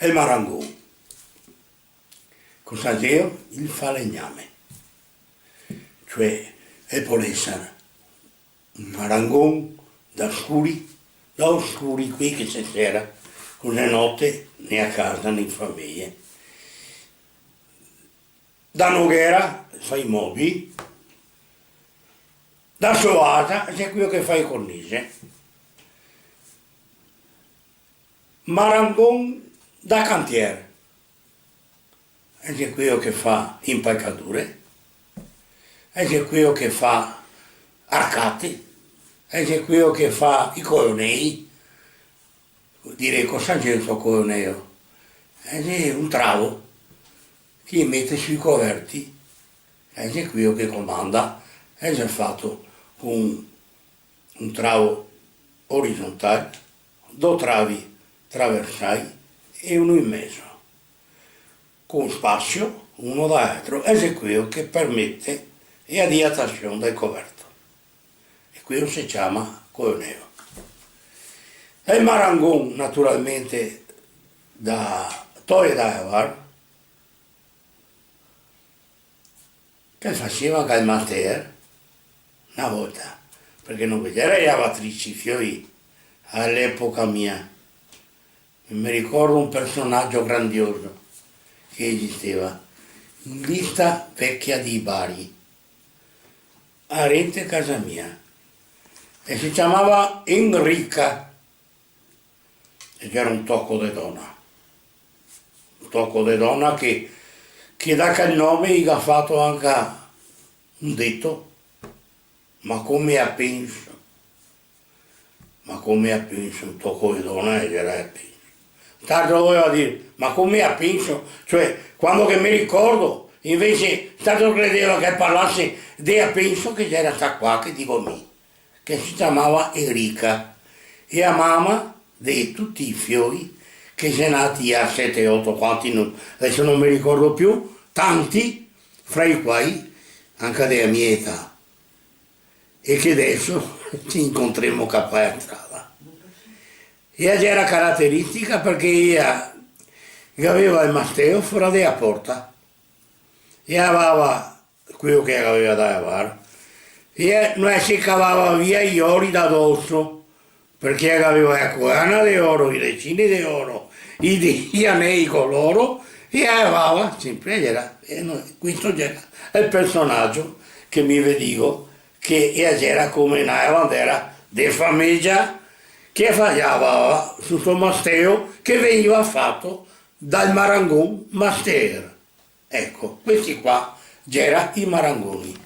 E il marangon. Cosa c'è? Il falegname. Cioè, e può essere un marangon da oscuri qui che si sera, con le notte né a casa né in famiglia. Da Noghera fa i mobili, da Soasa c'è quello che fa i cornici. Marangon da cantiere, e c'è quello che fa impalcature, e c'è quello che fa arcati, e c'è quello che fa i colonnei. Direi cosa c'è il suo colonneo? C'è un travo che mette sui coperti, e c'è quello che comanda, e c'è fatto un travo orizzontale, due travi traversali e uno in mezzo, con spazio uno dall'altro, e c'è quello che permette la dilatazione del coperto. E quello si chiama colonneo. E il marangon, naturalmente, da Torre d'Avar, che faceva calmater una volta, perché non vedere le lavatrici fiori all'epoca mia. Mi ricordo un personaggio grandioso che esisteva in lista vecchia di Bari, a Rente casa mia, e si chiamava Enrica, e c'era un tocco di donna che da quel nome gli ha fatto anche un detto, ma come a penso, un tocco di donna era a penso. Tanto voleva dire, ma come a penso, cioè quando che mi ricordo, invece tanto credeva che parlasse di a penso che c'era sta qua che dico me, che si chiamava Enrica, e a mamma di tutti i fiori che sono nati a 7-8 quanti, adesso non mi ricordo più, tanti, fra i quali anche della mia età, e che adesso ci incontriamo capà a strada. E era caratteristica perché aveva il masteo fuori dalla porta, e aveva quello che aveva da lavare, e non si cavava via gli ori da dosso, perché aveva la collana di oro, i recini di oro, gli anelli con l'oro, e aveva sempre, questo era il personaggio che mi vedevo, che era come una bandiera di famiglia che faceva sul suo masteo che veniva fatto dal marangon master. Ecco, questi qua erano i marangoni.